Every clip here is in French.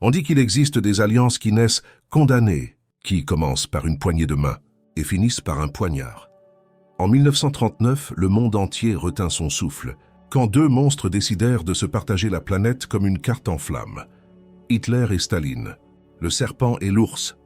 On dit qu'il existe des alliances qui naissent condamnées, qui commencent par une poignée de main et finissent par un poignard. En 1939, le monde entier retint son souffle, quand deux monstres décidèrent de se partager la planète comme une carte en flammes. Hitler et Staline, le serpent et l'ours,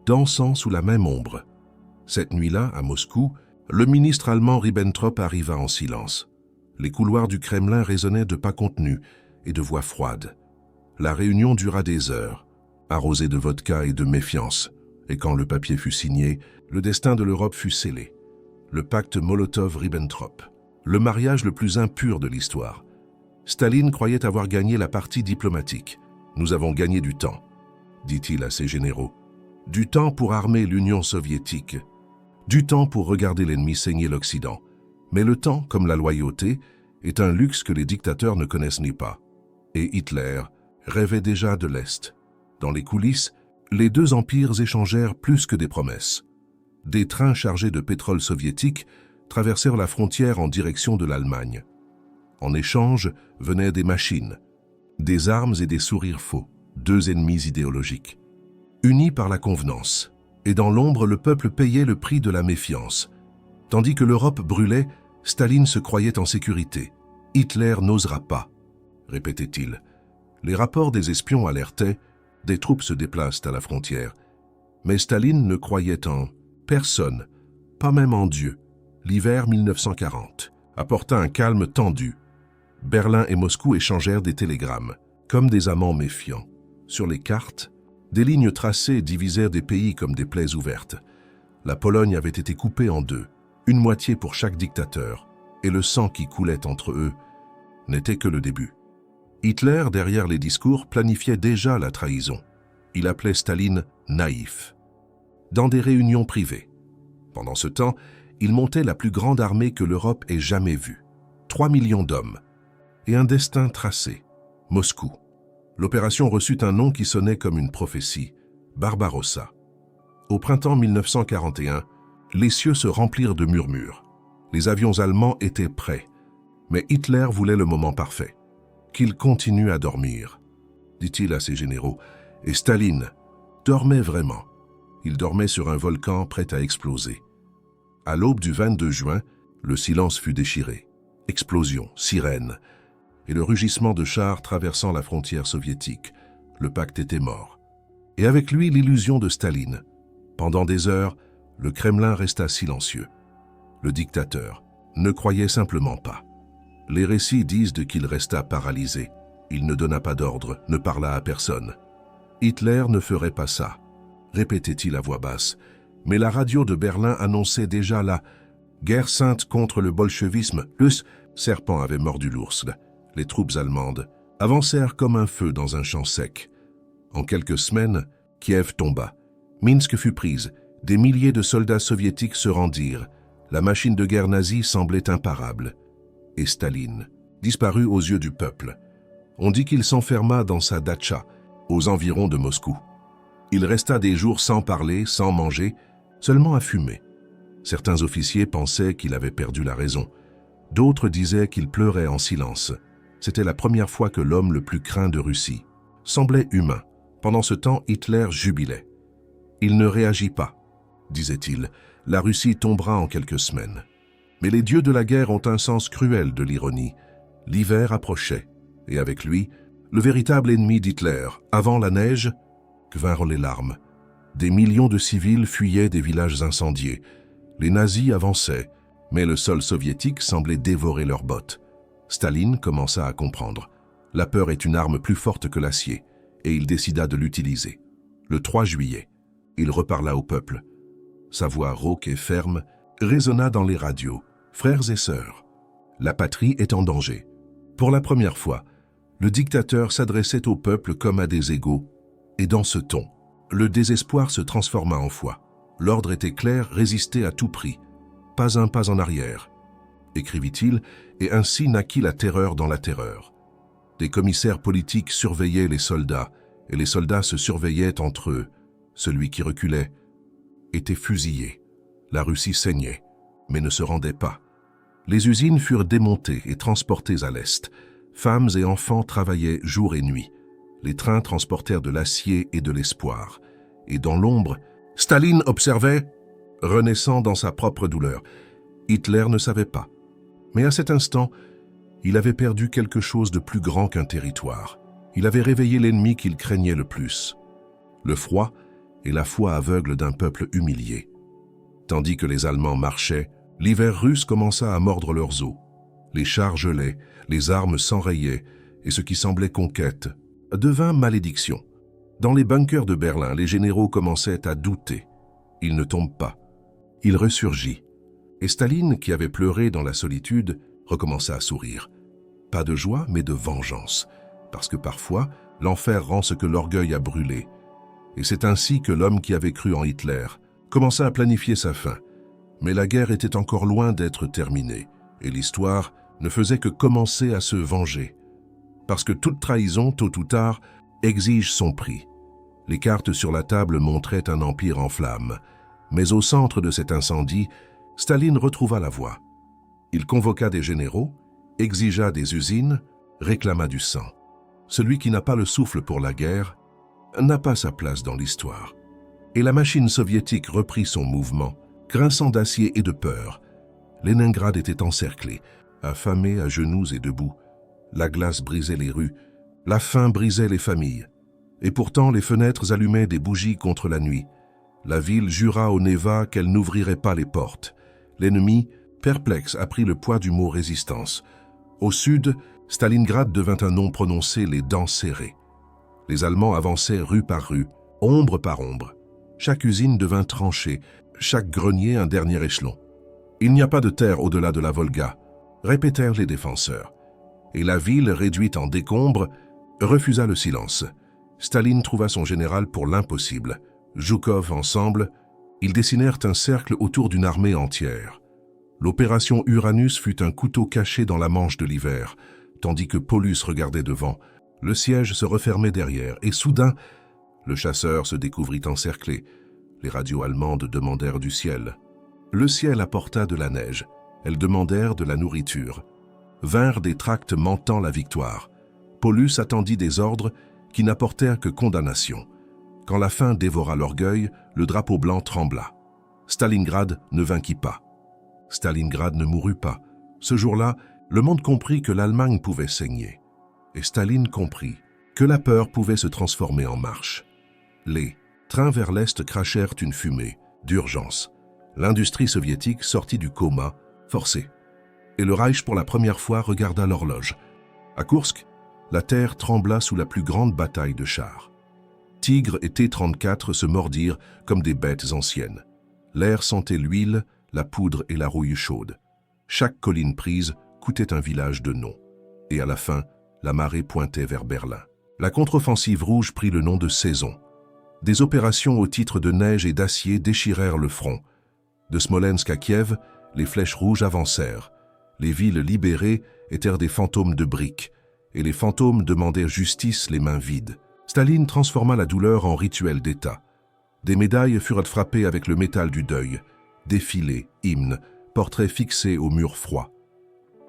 dansant sous la même ombre. Cette nuit-là, à Moscou, le ministre allemand Ribbentrop arriva en silence. Les couloirs du Kremlin résonnaient de pas contenus et de voix froides. La réunion dura des heures, arrosée de vodka et de méfiance, et quand le papier fut signé, le destin de l'Europe fut scellé. Le pacte Molotov-Ribbentrop, le mariage le plus impur de l'histoire. Staline croyait avoir gagné la partie diplomatique. « Nous avons gagné du temps », dit-il à ses généraux. Du temps pour armer l'Union soviétique, du temps pour regarder l'ennemi saigner l'Occident. Mais le temps, comme la loyauté, est un luxe que les dictateurs ne connaissent ni pas. Et Hitler rêvait déjà de l'Est. Dans les coulisses, les deux empires échangèrent plus que des promesses. Des trains chargés de pétrole soviétique traversèrent la frontière en direction de l'Allemagne. En échange venaient des machines, des armes et des sourires faux, deux ennemis idéologiques. Unis par la convenance, et dans l'ombre le peuple payait le prix de la méfiance. Tandis que l'Europe brûlait, Staline se croyait en sécurité. « Hitler n'osera pas », répétait-il. Les rapports des espions alertaient, des troupes se déplacent à la frontière. Mais Staline ne croyait en personne, pas même en Dieu. L'hiver 1940 apporta un calme tendu. Berlin et Moscou échangèrent des télégrammes, comme des amants méfiants. Sur les cartes, des lignes tracées divisèrent des pays comme des plaies ouvertes. La Pologne avait été coupée en deux, une moitié pour chaque dictateur, et le sang qui coulait entre eux n'était que le début. Hitler, derrière les discours, planifiait déjà la trahison. Il appelait Staline « naïf ». Dans des réunions privées. Pendant ce temps, il montait la plus grande armée que l'Europe ait jamais vue. 3 millions d'hommes. Et un destin tracé. Moscou. L'opération reçut un nom qui sonnait comme une prophétie. Barbarossa. Au printemps 1941, les cieux se remplirent de murmures. Les avions allemands étaient prêts. Mais Hitler voulait le moment parfait. Qu'il continue à dormir, dit-il à ses généraux. Et Staline dormait vraiment. Il dormait sur un volcan prêt à exploser. À l'aube du 22 juin, le silence fut déchiré. Explosion, sirène, et le rugissement de chars traversant la frontière soviétique. Le pacte était mort. Et avec lui, l'illusion de Staline. Pendant des heures, le Kremlin resta silencieux. Le dictateur ne croyait simplement pas. Les récits disent qu'il resta paralysé. Il ne donna pas d'ordre, ne parla à personne. Hitler ne ferait pas ça, répétait-il à voix basse. Mais la radio de Berlin annonçait déjà la guerre sainte contre le bolchevisme. Le serpent avait mordu l'ours. Les troupes allemandes avancèrent comme un feu dans un champ sec. En quelques semaines, Kiev tomba. Minsk fut prise. Des milliers de soldats soviétiques se rendirent. La machine de guerre nazie semblait imparable. Et Staline disparut aux yeux du peuple. On dit qu'il s'enferma dans sa datcha, aux environs de Moscou. Il resta des jours sans parler, sans manger, seulement à fumer. Certains officiers pensaient qu'il avait perdu la raison. D'autres disaient qu'il pleurait en silence. C'était la première fois que l'homme le plus craint de Russie semblait humain. Pendant ce temps, Hitler jubilait. Il ne réagit pas, disait-il. La Russie tombera en quelques semaines. Mais les dieux de la guerre ont un sens cruel de l'ironie. L'hiver approchait, et avec lui, le véritable ennemi d'Hitler. Avant la neige, que vinrent les larmes. Des millions de civils fuyaient des villages incendiés. Les nazis avançaient, mais le sol soviétique semblait dévorer leurs bottes. Staline commença à comprendre. La peur est une arme plus forte que l'acier, et il décida de l'utiliser. Le 3 juillet, il reparla au peuple. Sa voix rauque et ferme résonna dans les radios. Frères et sœurs, la patrie est en danger. Pour la première fois, le dictateur s'adressait au peuple comme à des égaux, et dans ce ton, le désespoir se transforma en foi. L'ordre était clair, résister à tout prix. Pas un pas en arrière, écrivit-il, et ainsi naquit la terreur dans la terreur. Des commissaires politiques surveillaient les soldats, et les soldats se surveillaient entre eux. Celui qui reculait était fusillé. La Russie saignait, mais ne se rendait pas. Les usines furent démontées et transportées à l'Est. Femmes et enfants travaillaient jour et nuit. Les trains transportèrent de l'acier et de l'espoir. Et dans l'ombre, Staline observait, renaissant dans sa propre douleur. Hitler ne savait pas. Mais à cet instant, il avait perdu quelque chose de plus grand qu'un territoire. Il avait réveillé l'ennemi qu'il craignait le plus. Le froid et la foi aveugle d'un peuple humilié. Tandis que les Allemands marchaient, l'hiver russe commença à mordre leurs os. Les chars gelaient, les armes s'enrayaient, et ce qui semblait conquête devint malédiction. Dans les bunkers de Berlin, les généraux commençaient à douter. Il ne tombe pas. Il ressurgit. Et Staline, qui avait pleuré dans la solitude, recommença à sourire. Pas de joie, mais de vengeance. Parce que parfois, l'enfer rend ce que l'orgueil a brûlé. Et c'est ainsi que l'homme qui avait cru en Hitler commença à planifier sa fin. Mais la guerre était encore loin d'être terminée, et l'histoire ne faisait que commencer à se venger. Parce que toute trahison, tôt ou tard, exige son prix. Les cartes sur la table montraient un empire en flammes. Mais au centre de cet incendie, Staline retrouva la voie. Il convoqua des généraux, exigea des usines, réclama du sang. Celui qui n'a pas le souffle pour la guerre n'a pas sa place dans l'histoire. Et la machine soviétique reprit son mouvement, grinçant d'acier et de peur. Leningrad était encerclé, affamé à genoux et debout. La glace brisait les rues, la faim brisait les familles. Et pourtant, les fenêtres allumaient des bougies contre la nuit. La ville jura au Neva qu'elle n'ouvrirait pas les portes. L'ennemi, perplexe, apprit le poids du mot résistance. Au sud, Stalingrad devint un nom prononcé les dents serrées. Les Allemands avançaient rue par rue, ombre par ombre. Chaque usine devint tranchée, chaque grenier un dernier échelon. Il n'y a pas de terre au-delà de la Volga, répétèrent les défenseurs. Et la ville, réduite en décombres, refusa le silence. Staline trouva son général pour l'impossible. Zhukov ensemble, ils dessinèrent un cercle autour d'une armée entière. L'opération Uranus fut un couteau caché dans la manche de l'hiver, tandis que Paulus regardait devant. Le siège se refermait derrière, et soudain, le chasseur se découvrit encerclé. Les radios allemandes demandèrent du ciel. Le ciel apporta de la neige. Elles demandèrent de la nourriture. Vinrent des tracts mentant la victoire. Paulus attendit des ordres qui n'apportèrent que condamnation. Quand la faim dévora l'orgueil, le drapeau blanc trembla. Stalingrad ne vainquit pas. Stalingrad ne mourut pas. Ce jour-là, le monde comprit que l'Allemagne pouvait saigner. Et Staline comprit que la peur pouvait se transformer en marche. Les trains vers l'Est crachèrent une fumée, d'urgence. L'industrie soviétique sortit du coma, forcée. Et le Reich pour la première fois regarda l'horloge. À Koursk, la terre trembla sous la plus grande bataille de chars. Tigre et T-34 se mordirent comme des bêtes anciennes. L'air sentait l'huile, la poudre et la rouille chaude. Chaque colline prise coûtait un village de nom. Et à la fin, la marée pointait vers Berlin. La contre-offensive rouge prit le nom de saison. Des opérations au titre de neige et d'acier déchirèrent le front. De Smolensk à Kiev, les flèches rouges avancèrent. Les villes libérées étaient des fantômes de briques, et les fantômes demandaient justice les mains vides. Staline transforma la douleur en rituel d'État. Des médailles furent frappées avec le métal du deuil, défilés, hymnes, portraits fixés au mur froid.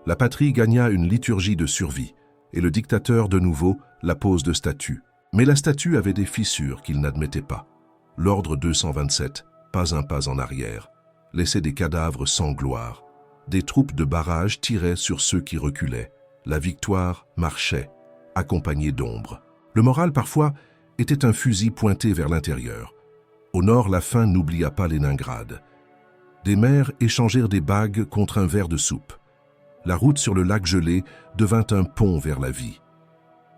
La patrie gagna une liturgie de survie, et le dictateur de nouveau la pose de statue. Mais la statue avait des fissures qu'il n'admettait pas. L'ordre 227, pas un pas en arrière, laissait des cadavres sans gloire. Des troupes de barrage tiraient sur ceux qui reculaient. La victoire marchait, accompagnée d'ombre. Le moral, parfois, était un fusil pointé vers l'intérieur. Au nord, la faim n'oublia pas Leningrad. Des mères échangèrent des bagues contre un verre de soupe. La route sur le lac gelé devint un pont vers la vie.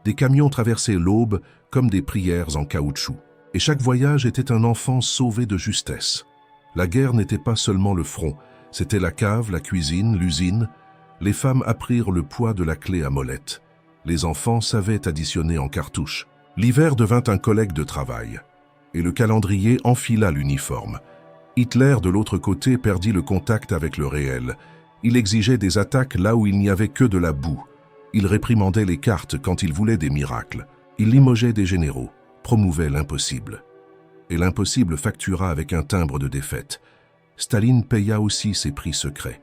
Des camions traversaient l'Aube comme des prières en caoutchouc. Et chaque voyage était un enfant sauvé de justesse. La guerre n'était pas seulement le front, c'était la cave, la cuisine, l'usine. Les femmes apprirent le poids de la clé à molette. Les enfants savaient additionner en cartouches. L'hiver devint un collègue de travail. Et le calendrier enfila l'uniforme. Hitler, de l'autre côté, perdit le contact avec le réel. Il exigeait des attaques là où il n'y avait que de la boue. Il réprimandait les cartes quand il voulait des miracles. Il limogeait des généraux, promouvait l'impossible. Et l'impossible factura avec un timbre de défaite. Staline paya aussi ses prix secrets.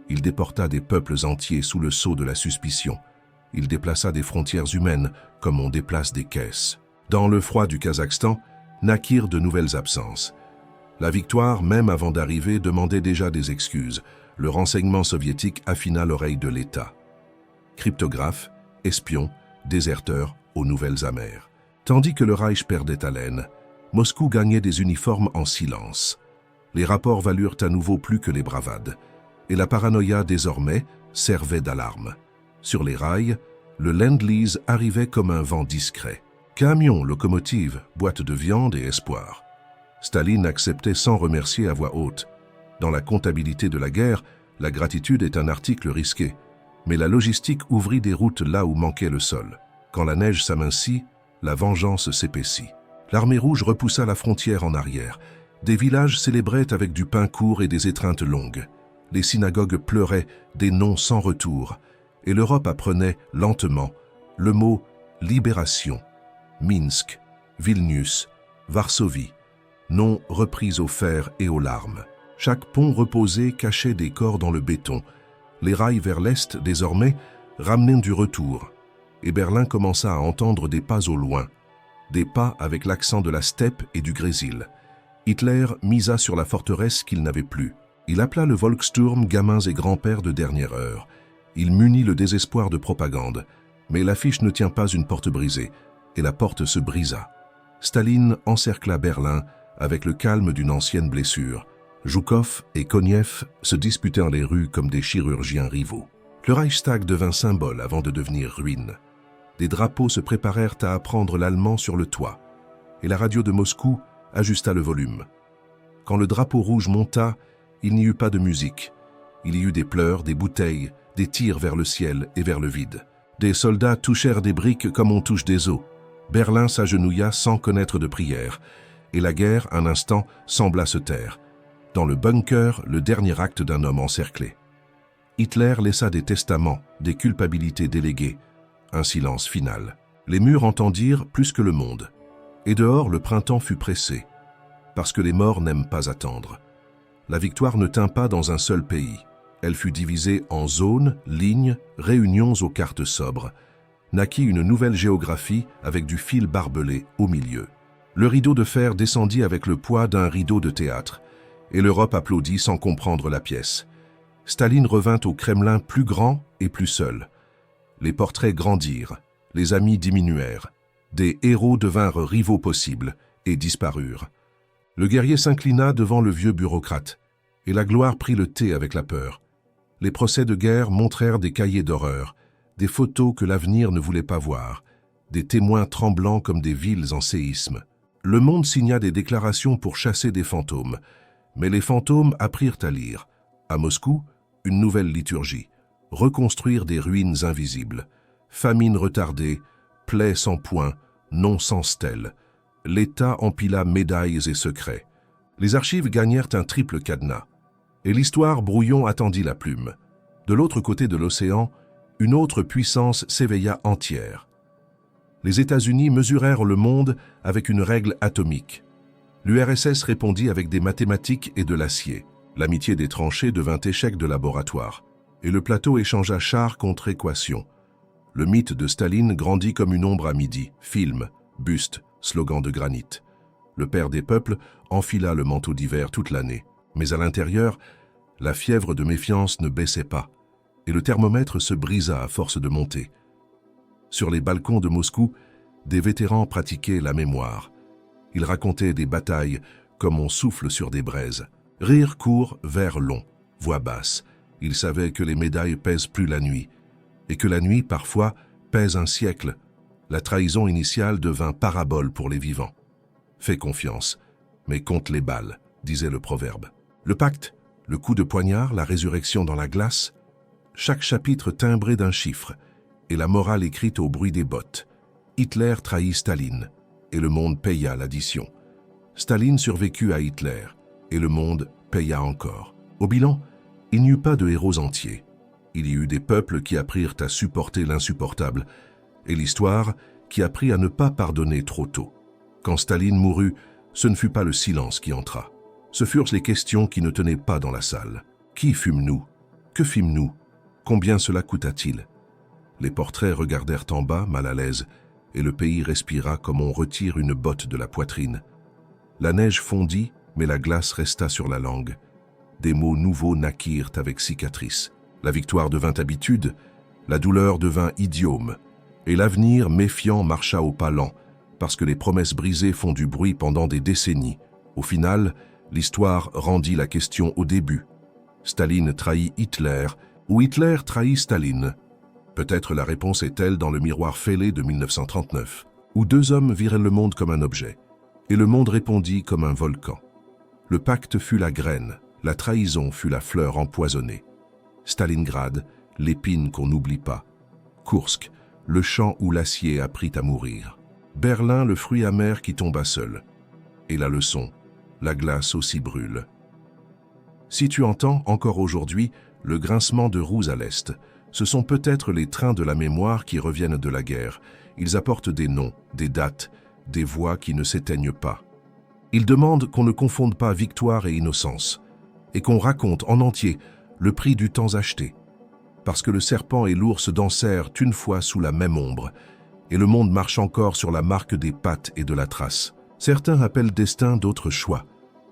Il déporta des peuples entiers sous le sceau de la suspicion. Il déplaça des frontières humaines comme on déplace des caisses. Dans le froid du Kazakhstan, naquirent de nouvelles absences. La victoire, même avant d'arriver, demandait déjà des excuses. Le renseignement soviétique affina l'oreille de l'État. Cryptographes, espions, déserteurs aux nouvelles amères. Tandis que le Reich perdait haleine, Moscou gagnait des uniformes en silence. Les rapports valurent à nouveau plus que les bravades, et la paranoïa désormais servait d'alarme. Sur les rails, le Lend-Lease arrivait comme un vent discret. Camions, locomotives, boîtes de viande et espoir. Staline acceptait sans remercier à voix haute. Dans la comptabilité de la guerre, la gratitude est un article risqué. Mais la logistique ouvrit des routes là où manquait le sol. Quand la neige s'amincit, la vengeance s'épaissit. L'armée rouge repoussa la frontière en arrière. Des villages célébraient avec du pain court et des étreintes longues. Les synagogues pleuraient des noms sans retour. Et l'Europe apprenait lentement le mot « libération ». Minsk, Vilnius, Varsovie, noms repris au fer et aux larmes. Chaque pont reposé cachait des corps dans le béton. Les rails vers l'Est, désormais, ramenaient du retour. Et Berlin commença à entendre des pas au loin. Des pas avec l'accent de la steppe et du grésil. Hitler misa sur la forteresse qu'il n'avait plus. Il appela le Volkssturm gamins et grands-pères de dernière heure. Il munit le désespoir de propagande. Mais l'affiche ne tient pas une porte brisée, et la porte se brisa. Staline encercla Berlin avec le calme d'une ancienne blessure. Zhukov et Konev se disputèrent les rues comme des chirurgiens rivaux. Le Reichstag devint symbole avant de devenir ruine. Des drapeaux se préparèrent à apprendre l'allemand sur le toit, et la radio de Moscou ajusta le volume. Quand le drapeau rouge monta, il n'y eut pas de musique. Il y eut des pleurs, des bouteilles, des tirs vers le ciel et vers le vide. Des soldats touchèrent des briques comme on touche des os. Berlin s'agenouilla sans connaître de prière, et la guerre, un instant, sembla se taire. Dans le bunker, le dernier acte d'un homme encerclé. Hitler laissa des testaments, des culpabilités déléguées, un silence final. Les murs entendirent plus que le monde. Et dehors, le printemps fut pressé, parce que les morts n'aiment pas attendre. La victoire ne tint pas dans un seul pays. Elle fut divisée en zones, lignes, réunions aux cartes sobres. Naquit une nouvelle géographie avec du fil barbelé au milieu. Le rideau de fer descendit avec le poids d'un rideau de théâtre, et l'Europe applaudit sans comprendre la pièce. Staline revint au Kremlin plus grand et plus seul. Les portraits grandirent, les amis diminuèrent, des héros devinrent rivaux possibles et disparurent. Le guerrier s'inclina devant le vieux bureaucrate, et la gloire prit le thé avec la peur. Les procès de guerre montrèrent des cahiers d'horreur, des photos que l'avenir ne voulait pas voir, des témoins tremblants comme des villes en séisme. Le monde signa des déclarations pour chasser des fantômes, mais les fantômes apprirent à lire. À Moscou, une nouvelle liturgie, reconstruire des ruines invisibles, famine retardée, plaies sans point, nom sans stèle. L'État empila médailles et secrets. Les archives gagnèrent un triple cadenas. Et l'histoire brouillon attendit la plume. De l'autre côté de l'océan, une autre puissance s'éveilla entière. Les États-Unis mesurèrent le monde avec une règle atomique. L'URSS répondit avec des mathématiques et de l'acier. L'amitié des tranchées devint échec de laboratoire, et le plateau échangea char contre équation. Le mythe de Staline grandit comme une ombre à midi, film, buste, slogan de granit. Le père des peuples enfila le manteau d'hiver toute l'année, mais à l'intérieur, la fièvre de méfiance ne baissait pas, et le thermomètre se brisa à force de monter. Sur les balcons de Moscou, des vétérans pratiquaient la mémoire. Ils racontaient des batailles comme on souffle sur des braises. Rire court, vers long, voix basse. Ils savaient que les médailles pèsent plus la nuit, et que la nuit, parfois, pèse un siècle. La trahison initiale devint parabole pour les vivants. Fais confiance, mais compte les balles, disait le proverbe. Le pacte, le coup de poignard, la résurrection dans la glace, chaque chapitre timbré d'un chiffre, et la morale écrite au bruit des bottes. Hitler trahit Staline, et le monde paya l'addition. Staline survécut à Hitler, et le monde paya encore. Au bilan, il n'y eut pas de héros entiers. Il y eut des peuples qui apprirent à supporter l'insupportable, et l'histoire qui apprit à ne pas pardonner trop tôt. Quand Staline mourut, ce ne fut pas le silence qui entra. Ce furent les questions qui ne tenaient pas dans la salle. Qui fûmes-nous? Que fîmes-nous? Combien cela coûta-t-il? Les portraits regardèrent en bas, mal à l'aise, et le pays respira comme on retire une botte de la poitrine. La neige fondit, mais la glace resta sur la langue. Des mots nouveaux naquirent avec cicatrices. La victoire devint habitude, la douleur devint idiome, et l'avenir méfiant marcha au pas lent, parce que les promesses brisées font du bruit pendant des décennies. Au final, l'histoire rendit la question au début. Staline trahit Hitler, ou Hitler trahit Staline? Peut-être la réponse est-elle dans le miroir fêlé de 1939, où deux hommes viraient le monde comme un objet, et le monde répondit comme un volcan. Le pacte fut la graine, la trahison fut la fleur empoisonnée. Stalingrad, l'épine qu'on n'oublie pas. Kursk, le champ où l'acier apprit à mourir. Berlin, le fruit amer qui tomba seul. Et la leçon, la glace aussi brûle. Si tu entends encore aujourd'hui le grincement de roues à l'est, ce sont peut-être les trains de la mémoire qui reviennent de la guerre. Ils apportent des noms, des dates, des voix qui ne s'éteignent pas. Ils demandent qu'on ne confonde pas victoire et innocence, et qu'on raconte en entier le prix du temps acheté. Parce que le serpent et l'ours dansèrent une fois sous la même ombre, et le monde marche encore sur la marque des pattes et de la trace. Certains appellent destin, d'autres choix.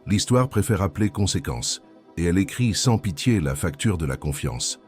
L'histoire préfère appeler conséquence, et elle écrit sans pitié la facture de la confiance.